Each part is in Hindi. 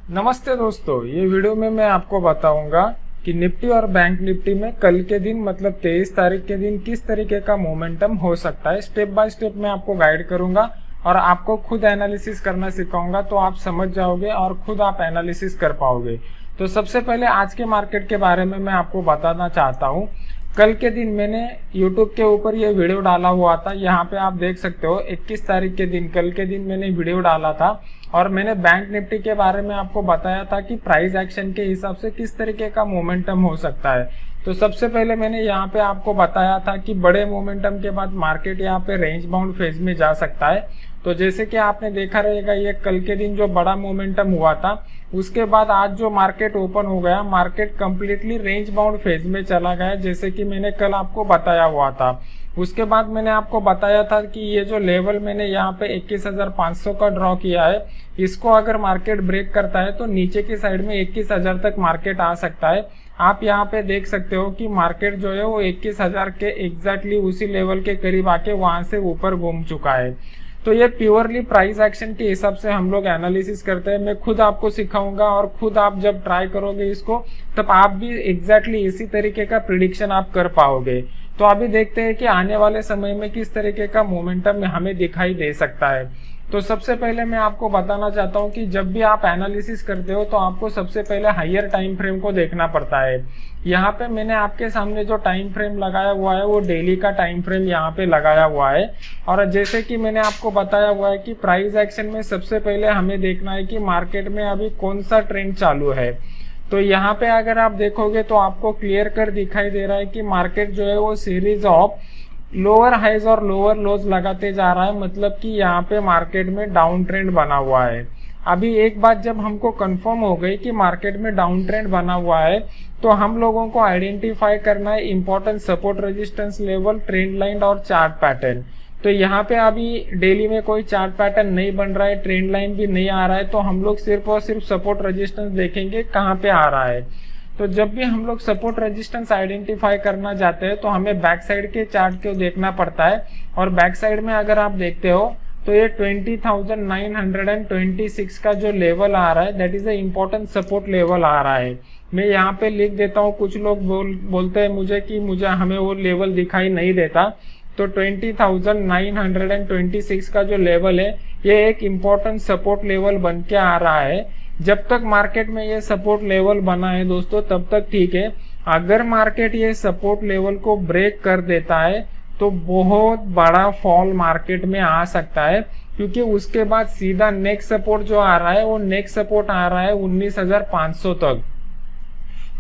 नमस्ते दोस्तों, ये वीडियो में मैं आपको बताऊंगा कि निफ्टी और बैंक निफ्टी में कल के दिन मतलब 23 तारीख के दिन किस तरीके का मोमेंटम हो सकता है। स्टेप बाय स्टेप मैं आपको गाइड करूंगा और आपको खुद एनालिसिस करना सिखाऊंगा, तो आप समझ जाओगे और खुद आप एनालिसिस कर पाओगे। तो सबसे पहले आज के मार्केट के बारे में मैं आपको बताना चाहता हूँ। कल के दिन मैंने YouTube के ऊपर ये वीडियो डाला हुआ था। यहाँ पे आप देख सकते हो 21 तारीख के दिन कल के दिन मैंने वीडियो डाला था और मैंने बैंक निफ्टी के बारे में आपको बताया था कि प्राइस एक्शन के हिसाब से किस तरीके का मोमेंटम हो सकता है। तो सबसे पहले मैंने यहाँ पे आपको बताया था कि बड़े मोमेंटम के बाद मार्केट यहाँ पे रेंज बाउंड फेज में जा सकता है। तो जैसे कि आपने देखा रहेगा, ये कल के दिन जो बड़ा मोमेंटम हुआ था उसके बाद आज जो मार्केट ओपन हो गया, market completely range bound phase में चला गया, जैसे कि मैंने कल आपको बताया हुआ था। उसके बाद मैंने आपको बताया था कि ये जो लेवल मैंने यहाँ पे 21,500 का ड्रॉ किया है, इसको अगर मार्केट ब्रेक करता है तो नीचे की साइड में 21,000 तक मार्केट आ सकता है। आप यहाँ पे देख सकते हो कि मार्केट जो है वो 21,000 के एग्जैक्टली उसी लेवल के करीब आके वहां से ऊपर घूम चुका है। तो ये प्योरली प्राइस एक्शन के हिसाब से हम लोग एनालिसिस करते हैं। मैं खुद आपको सिखाऊंगा और खुद आप जब ट्राई करोगे इसको, तब आप भी एग्जैक्टली इसी तरीके का प्रिडिक्शन आप कर पाओगे। तो अभी देखते हैं कि आने वाले समय में किस तरीके का मोमेंटम हमें दिखाई दे सकता है। तो सबसे पहले मैं आपको बताना चाहता हूं कि जब भी आप एनालिसिस करते हो तो आपको सबसे पहले हायर टाइम फ्रेम को देखना पड़ता है। यहाँ पे मैंने आपके सामने जो टाइम फ्रेम लगाया हुआ है वो डेली का टाइम फ्रेम यहाँ पे लगाया हुआ है। और जैसे कि मैंने आपको बताया हुआ है कि प्राइस एक्शन में सबसे पहले हमें देखना है कि मार्केट में अभी कौन सा ट्रेंड चालू है। तो यहाँ पे अगर आप देखोगे तो आपको क्लियर कर दिखाई दे रहा है कि मार्केट जो है वो सीरीज ऑफ लोअर हाइज और लोअर लोज लगाते जा रहा है, मतलब कि यहाँ पे मार्केट में डाउन ट्रेंड बना हुआ है। अभी एक बात जब हमको कंफर्म हो गई कि मार्केट में डाउन ट्रेंड बना हुआ है, तो हम लोगों को आइडेंटिफाई करना है important support resistance level, trend line और चार्ट पैटर्न। तो यहाँ पे अभी डेली में कोई चार्ट पैटर्न नहीं बन रहा है, ट्रेंड लाइन भी नहीं आ रहा है, तो हम लोग सिर्फ और सिर्फ सपोर्ट रेजिस्टेंस देखेंगे कहाँ पे आ रहा है। तो जब भी हम लोग सपोर्ट रेजिस्टेंस आइडेंटिफाई करना चाहते हैं तो हमें बैक साइड के चार्ट को देखना पड़ता है। और बैक साइड में अगर आप देखते हो तो ये 20,926 का जो लेवल आ रहा है, that is a important support level आ रहा है। मैं यहाँ पे लिख देता हूँ। कुछ लोग बोलते हैं मुझे कि हमें वो लेवल दिखाई नहीं देता। तो 20,926 का जो लेवल है ये एक इम्पोर्टेंट सपोर्ट लेवल बन के आ रहा है। जब तक मार्केट में ये सपोर्ट लेवल बना है दोस्तों तब तक ठीक है। अगर मार्केट ये सपोर्ट लेवल को ब्रेक कर देता है तो बहुत बड़ा फॉल मार्केट में आ सकता है, क्योंकि उसके बाद सीधा नेक्स्ट सपोर्ट जो आ रहा है वो नेक्स्ट सपोर्ट आ रहा है 19,500 तक।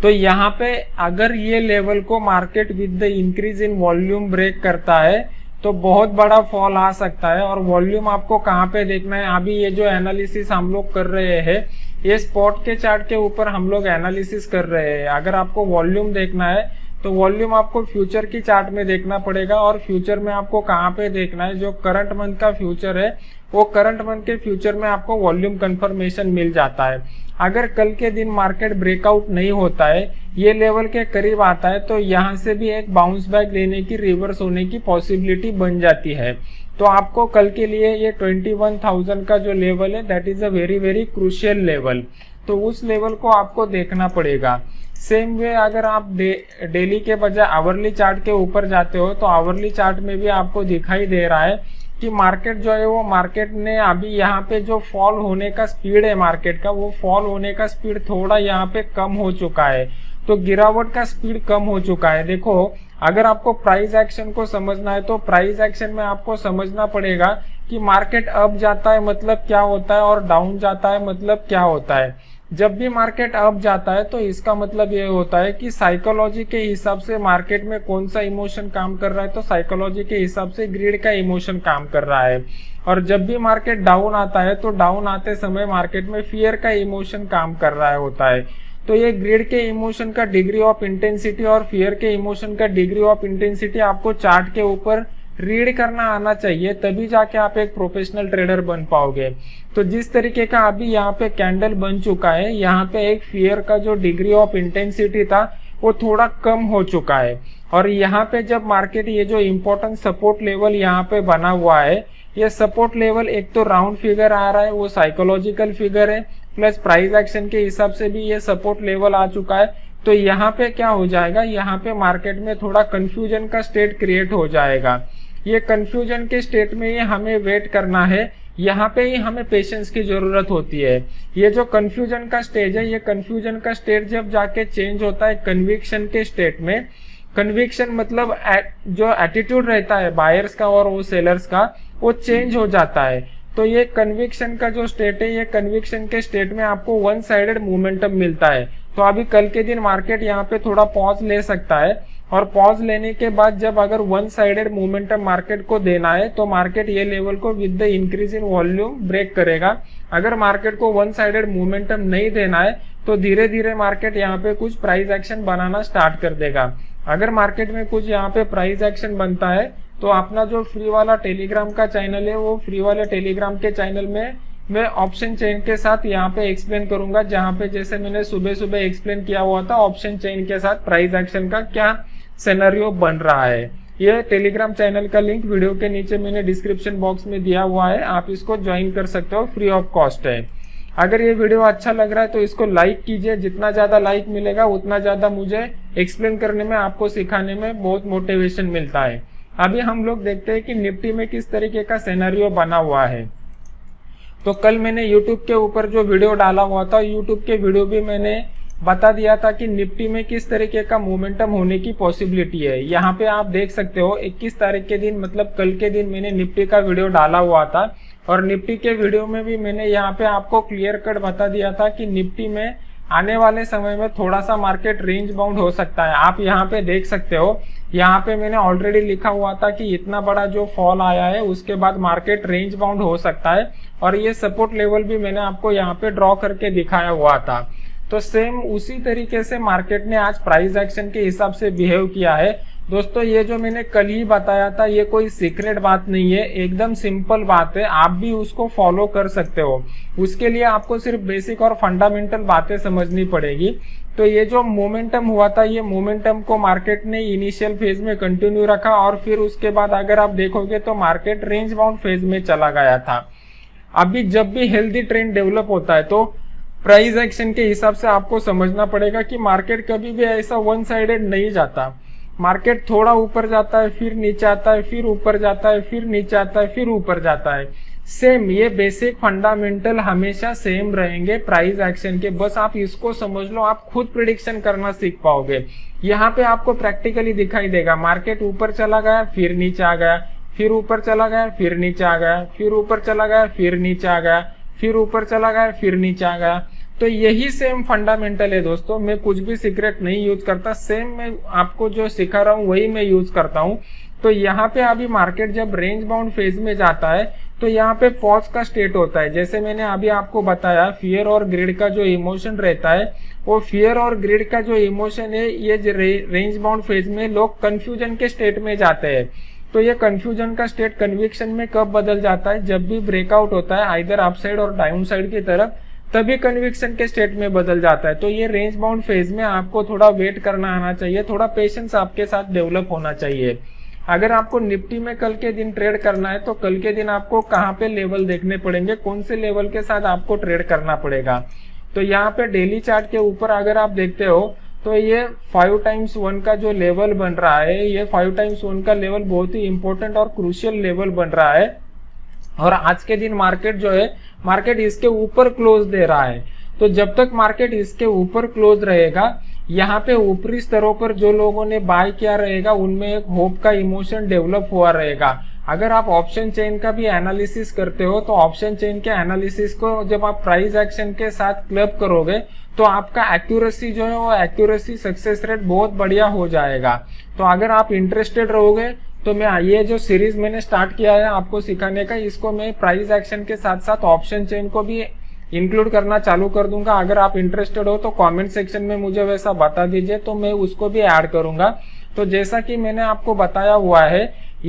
तो यहाँ पे अगर ये लेवल को market with the increase in volume break करता है तो बहुत बड़ा फॉल आ सकता है। और वॉल्यूम आपको कहाँ पे देखना है, अभी ये जो एनालिसिस हम लोग कर रहे हैं ये स्पॉट के चार्ट के ऊपर हम लोग एनालिसिस कर रहे हैं। अगर आपको वॉल्यूम देखना है तो वॉल्यूम आपको फ्यूचर की चार्ट में देखना पड़ेगा। और फ्यूचर में आपको कहाँ पे देखना है, जो करंट मंथ का फ्यूचर है वो करंट मंथ के फ्यूचर में आपको वॉल्यूम कंफर्मेशन मिल जाता है। अगर कल के दिन मार्केट ब्रेकआउट नहीं होता है, ये लेवल के करीब आता है, तो यहाँ से भी एक बाउंस बैक लेने की, रिवर्स होने की पॉसिबिलिटी बन जाती है। तो आपको कल के लिए ये 21,000 का जो लेवल है that is a very very crucial level, तो उस लेवल को आपको देखना पड़ेगा। सेम वे अगर आप डेली के बजाय आवरली चार्ट के ऊपर जाते हो तो आवरली चार्ट में भी आपको दिखाई दे रहा है कि मार्केट जो है वो मार्केट ने अभी यहाँ पे जो फॉल होने का स्पीड है मार्केट का, वो फॉल होने का स्पीड थोड़ा यहाँ पे कम हो चुका है। तो गिरावट का स्पीड कम हो चुका है। देखो, अगर आपको प्राइस एक्शन को समझना है तो प्राइस एक्शन में आपको समझना पड़ेगा कि मार्केट अप जाता है मतलब क्या होता है और डाउन जाता है मतलब क्या होता है। जब भी मार्केट अप जाता है तो इसका मतलब ये होता है कि साइकोलॉजी के हिसाब से मार्केट में कौन सा इमोशन काम कर रहा है, तो साइकोलॉजी के हिसाब से ग्रीड का इमोशन काम कर रहा है। और जब भी मार्केट डाउन आता है तो डाउन आते समय मार्केट में फियर का इमोशन काम कर रहा होता है। तो ये ग्रीड के इमोशन का डिग्री ऑफ इंटेंसिटी और फियर के इमोशन का डिग्री ऑफ इंटेंसिटी आपको चार्ट के ऊपर रीड करना आना चाहिए, तभी जाके आप एक प्रोफेशनल ट्रेडर बन पाओगे। तो जिस तरीके का अभी यहाँ पे कैंडल बन चुका है, यहाँ पे एक फियर का जो डिग्री ऑफ इंटेंसिटी था वो थोड़ा कम हो चुका है। और यहाँ पे जब मार्केट ये जो इम्पोर्टेंट सपोर्ट लेवल यहाँ पे बना हुआ है, ये सपोर्ट लेवल एक तो राउंड फिगर आ रहा है, वो साइकोलॉजिकल फिगर है, प्लस प्राइस एक्शन के हिसाब से भी ये सपोर्ट लेवल आ चुका है। तो यहाँ पे क्या हो जाएगा, यहाँ पे मार्केट में थोड़ा कंफ्यूजन का स्टेट क्रिएट हो जाएगा। ये कंफ्यूजन के स्टेट में ही हमें वेट करना है, यहाँ पे ही हमें पेशेंस की जरूरत होती है। ये जो कंफ्यूजन का स्टेज है, ये कंफ्यूजन का स्टेट जब जाके चेंज होता है कन्विक्शन के स्टेट में, कन्विक्शन मतलब जो एटीट्यूड रहता है बायर्स का और वो सेलर्स का, वो चेंज हो जाता है। तो ये कन्विक्शन का जो स्टेट है, ये कन्विक्शन के स्टेट में आपको वन साइडेड मोमेंटम मिलता है। तो अभी कल के दिन मार्केट यहाँ पे थोड़ा पॉज ले सकता है, और पॉज लेने के बाद जब अगर वन साइडेड मोमेंटम मार्केट को देना है तो मार्केट ये लेवल को with the increase in volume break करेगा। अगर मार्केट को वन साइडेड मोमेंटम नहीं देना है तो धीरे धीरे मार्केट यहाँ पे कुछ प्राइस एक्शन बनाना स्टार्ट कर देगा। अगर मार्केट में कुछ यहाँ पे प्राइस एक्शन बनता है तो अपना जो फ्री वाला टेलीग्राम का चैनल है, वो फ्री वाले टेलीग्राम के चैनल में मैं ऑप्शन चेन के साथ यहाँ पे एक्सप्लेन करूंगा, जहाँ पे जैसे मैंने सुबह सुबह एक्सप्लेन किया हुआ था ऑप्शन चेन के साथ प्राइस एक्शन का क्या सिनेरियो बन रहा है। ये टेलीग्राम चैनल का लिंक वीडियो के नीचे मैंने डिस्क्रिप्शन बॉक्स में दिया हुआ है, आप इसको ज्वाइन कर सकते हो, फ्री ऑफ कॉस्ट है। अगर ये वीडियो अच्छा लग रहा है तो इसको लाइक कीजिए, जितना ज्यादा लाइक मिलेगा उतना ज्यादा मुझे एक्सप्लेन करने में, आपको सिखाने में बहुत मोटिवेशन मिलता है। अभी हम लोग देखते हैं कि निफ्टी में किस तरीके का सिनेरियो बना हुआ है। तो कल मैंने YouTube के ऊपर जो वीडियो डाला हुआ था, YouTube के वीडियो भी मैंने बता दिया था कि निफ्टी में किस तरीके का मोमेंटम होने की पॉसिबिलिटी है। यहाँ पे आप देख सकते हो 21 तारीख के दिन, मतलब कल के दिन मैंने निफ्टी का वीडियो डाला हुआ था, और निफ्टी के वीडियो में भी मैंने यहाँ पे आपको क्लियर कट बता दिया था कि निफ्टी में आने वाले समय में थोड़ा सा मार्केट रेंज बाउंड हो सकता है। आप यहाँ पे देख सकते हो, यहाँ पे मैंने ऑलरेडी लिखा हुआ था कि इतना बड़ा जो फॉल आया है उसके बाद मार्केट रेंज बाउंड हो सकता है, और ये सपोर्ट लेवल भी मैंने आपको यहाँ पे ड्रॉ करके दिखाया हुआ था। तो सेम उसी तरीके से मार्केट ने आज प्राइस एक्शन के हिसाब से बिहेव किया है। दोस्तों ये जो मैंने कल ही बताया था ये कोई सीक्रेट बात नहीं है, एकदम सिंपल बात है, आप भी उसको फॉलो कर सकते हो। उसके लिए आपको सिर्फ बेसिक और फंडामेंटल बातें समझनी पड़ेगी। तो ये जो मोमेंटम हुआ था, ये मोमेंटम को मार्केट ने इनिशियल फेज में कंटिन्यू रखा, और फिर उसके बाद अगर आप देखोगे तो मार्केट रेंज बाउंड फेज में चला गया था। अभी जब भी हेल्दी ट्रेंड डेवलप होता है तो प्राइस एक्शन के हिसाब से आपको समझना पड़ेगा कि मार्केट कभी भी ऐसा वन साइडेड नहीं जाता। मार्केट थोड़ा ऊपर जाता है, फिर नीचे आता है, फिर ऊपर जाता है, फिर नीचे आता है, फिर ऊपर जाता है। सेम ये बेसिक फंडामेंटल हमेशा सेम रहेंगे प्राइस एक्शन के, बस आप इसको समझ लो, आप खुद प्रिडिक्शन करना सीख पाओगे। यहाँ पे आपको प्रैक्टिकली दिखाई देगा, मार्केट ऊपर चला गया, फिर नीचे आ गया, फिर ऊपर चला गया, फिर नीचे आ गया, फिर ऊपर चला गया, फिर नीचे आ गया, फिर ऊपर चला गया, फिर नीचे आ गया। तो यही सेम फंडामेंटल है दोस्तों, मैं कुछ भी सीक्रेट नहीं यूज करता, सेम मैं आपको जो सिखा रहा हूँ वही मैं यूज करता हूँ। तो यहाँ पे अभी मार्केट जब रेंज बाउंड फेज में जाता है तो यहाँ पे पॉज का स्टेट होता है। जैसे मैंने अभी आपको बताया, फियर और ग्रिड का जो इमोशन रहता है, वो फियर और ग्रिड का जो इमोशन है, ये रेंज बाउंड फेज में लोग कंफ्यूजन के स्टेट में जाते हैं। तो ये कंफ्यूजन का स्टेट कन्विक्शन में कब बदल जाता है, जब भी ब्रेकआउट होता है आइदर अपसाइड और डाउन साइड की तरफ, तभी कन्विक्शन के स्टेट में बदल जाता है। तो ये रेंज बाउंड फेज में आपको थोड़ा वेट करना आना चाहिए, थोड़ा पेशेंस आपके साथ डेवलप होना चाहिए। अगर आपको निफ्टी में कल के दिन ट्रेड करना है तो कल के दिन आपको कहाँ पे लेवल देखने पड़ेंगे, कौन से लेवल के साथ आपको ट्रेड करना पड़ेगा। तो यहाँ पे डेली चार्ट के ऊपर अगर आप देखते हो तो ये 5x1 का जो लेवल बन रहा है, ये 5x1 का लेवल बहुत ही इंपॉर्टेंट और क्रूशियल लेवल बन रहा है, और आज के दिन मार्केट जो है, मार्केट इसके ऊपर क्लोज दे रहा है। तो जब तक मार्केट इसके ऊपर क्लोज रहेगा, यहाँ पे ऊपरी स्तरों पर जो लोगों ने बाय किया रहेगा उनमें एक होप का इमोशन डेवलप हुआ रहेगा। अगर आप ऑप्शन चेन का भी एनालिसिस करते हो तो ऑप्शन चेन के एनालिसिस को जब आप प्राइस एक्शन के साथ क्लब करोगे तो आपका एक्यूरेसी जो है, वो एक्यूरेसी सक्सेस रेट बहुत बढ़िया हो जाएगा। तो अगर आप इंटरेस्टेड रहोगे तो मैं ये जो सीरीज मैंने स्टार्ट किया है आपको सिखाने का, इसको मैं प्राइस एक्शन के साथ साथ ऑप्शन चेन को भी इंक्लूड करना चालू कर दूंगा। अगर आप इंटरेस्टेड हो तो कमेंट सेक्शन में मुझे वैसा बता दीजिए, तो मैं उसको भी ऐड करूंगा। तो जैसा कि मैंने आपको बताया हुआ है,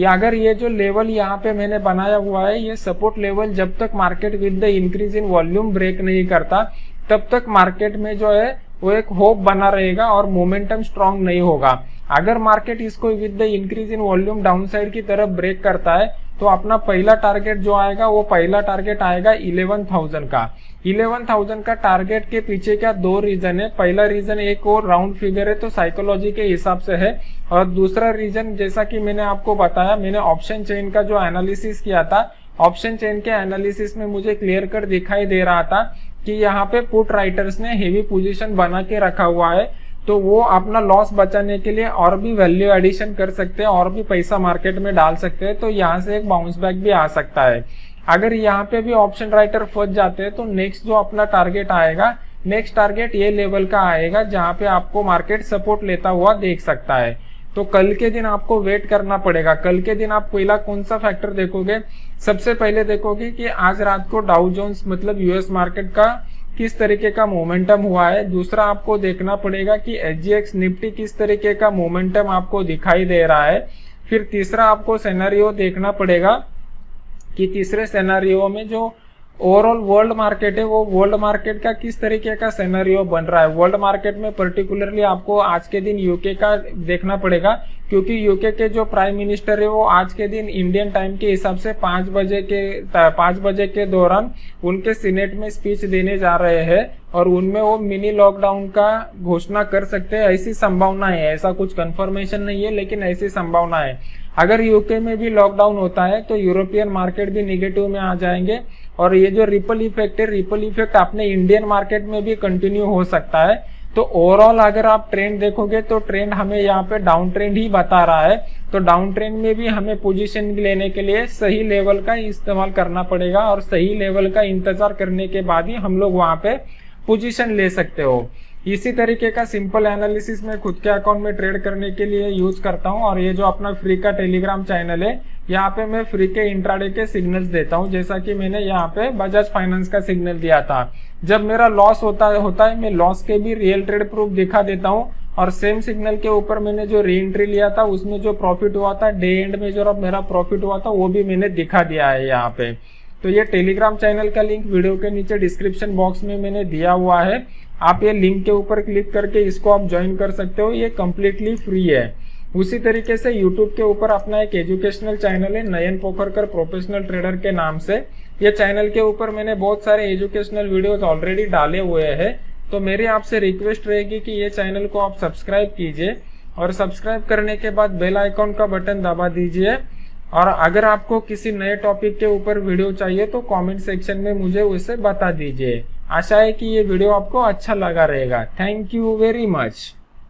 अगर ये जो लेवल यहाँ पे मैंने बनाया हुआ है, ये सपोर्ट लेवल जब तक market with the increase in volume break नहीं करता तब तक मार्केट में जो है वो एक होप बना रहेगा और मोमेंटम स्ट्रांग नहीं होगा। अगर मार्केट इसको with the increase in volume down side की तरफ ब्रेक करता है तो अपना पहला टारगेट जो आएगा वो पहला टारगेट आएगा 11,000 का। 11,000 का टारगेट के पीछे क्या दो रीजन है। पहला रीजन एक और राउंड फिगर है तो साइकोलॉजी के हिसाब से है, और दूसरा रीजन जैसा कि मैंने आपको बताया, मैंने ऑप्शन चेन का जो एनालिसिस किया था, ऑप्शन चेन के एनालिसिस में मुझे क्लियर कट दिखाई दे रहा था कि यहाँ पे पुट राइटर्स ने हेवी पोजीशन बना के रखा हुआ है, तो वो अपना लॉस बचाने के लिए और भी वैल्यू एडिशन कर सकते हैं और भी पैसा मार्केट में डाल सकते हैं, तो यहाँ से एक बाउंस बैक भी आ सकता है। अगर यहाँ पे भी ऑप्शन राइटर फंस जाते हैं तो नेक्स्ट जो अपना टारगेट आएगा, नेक्स्ट टारगेट ये लेवल का आएगा जहाँ पे आपको मार्केट सपोर्ट लेता हुआ देख सकता है। तो कल के दिन आपको वेट करना पड़ेगा। कल के दिन आप पहला कौन सा फैक्टर देखोगे? सबसे पहले देखोगे कि आज रात को डाउ जोन्स मतलब यूएस मार्केट का किस तरीके का मोमेंटम हुआ है। दूसरा आपको देखना पड़ेगा कि एसजीएक्स निफ्टी किस तरीके का मोमेंटम आपको दिखाई दे रहा है। फिर तीसरा आपको सिनेरियो देखना पड़ेगा कि तीसरे सिनेरियो में जो ओवरऑल वर्ल्ड मार्केट है वो वर्ल्ड मार्केट का किस तरीके का सिनेरियो बन रहा है। वर्ल्ड मार्केट में पर्टिकुलरली आपको आज के दिन यूके का देखना पड़ेगा, क्योंकि यूके के जो प्राइम मिनिस्टर है वो आज के दिन इंडियन टाइम के हिसाब से 5 बजे के दौरान उनके सीनेट में स्पीच देने जा रहे हैं, और उनमें वो मिनी लॉकडाउन का घोषणा कर सकते हैं, ऐसी संभावना है। ऐसा कुछ कंफर्मेशन नहीं है लेकिन ऐसी संभावना है। अगर यूके में भी लॉकडाउन होता है तो यूरोपियन मार्केट भी निगेटिव में आ जाएंगे, और ये जो रिपल इफेक्ट है, रिपल इफेक्ट अपने इंडियन मार्केट में भी कंटिन्यू हो सकता है। तो ओवरऑल अगर आप ट्रेंड देखोगे तो ट्रेंड हमें यहाँ पे डाउन ट्रेंड ही बता रहा है, तो डाउन ट्रेंड में भी हमें पोजीशन लेने के लिए सही लेवल का इस्तेमाल करना पड़ेगा, और सही लेवल का इंतजार करने के बाद ही हम लोग वहां पे पोजीशन ले सकते हो। इसी तरीके का सिंपल एनालिसिस मैं खुद के अकाउंट में ट्रेड करने के लिए यूज करता हूं, और ये जो अपना फ्री का टेलीग्राम चैनल है, यहाँ पे मैं फ्री के इंट्राडे के सिग्नल्स देता हूं, जैसा कि मैंने यहाँ पे बजाज फाइनेंस का सिग्नल दिया था। जब मेरा लॉस होता है मैं लॉस के भी रियल ट्रेड प्रूफ दिखा देता हूँ, और सेम सिग्नल के ऊपर मैंने जो री एंट्री लिया था उसमें जो प्रॉफिट हुआ था, डे एंड में जो मेरा प्रॉफिट हुआ था वो भी मैंने दिखा दिया है यहाँ पे। तो ये टेलीग्राम चैनल का लिंक वीडियो के नीचे डिस्क्रिप्शन बॉक्स में मैंने दिया हुआ है, आप ये लिंक के ऊपर क्लिक करके इसको आप ज्वाइन कर सकते हो, ये कम्प्लीटली फ्री है। उसी तरीके से यूट्यूब के ऊपर अपना एक एजुकेशनल चैनल है नयन पोखरकर प्रोफेशनल ट्रेडर के नाम से। ये चैनल के ऊपर मैंने बहुत सारे एजुकेशनल वीडियोस ऑलरेडी डाले हुए हैं, तो मेरी आपसे रिक्वेस्ट रहेगी कि ये चैनल को आप सब्सक्राइब कीजिए, और सब्सक्राइब करने के बाद बेल आइकॉन का बटन दबा दीजिए। और अगर आपको किसी नए टॉपिक के ऊपर वीडियो चाहिए तो कमेंट सेक्शन में मुझे उसे बता दीजिए। आशा है कि ये वीडियो आपको अच्छा लगा रहेगा। Thank you very much.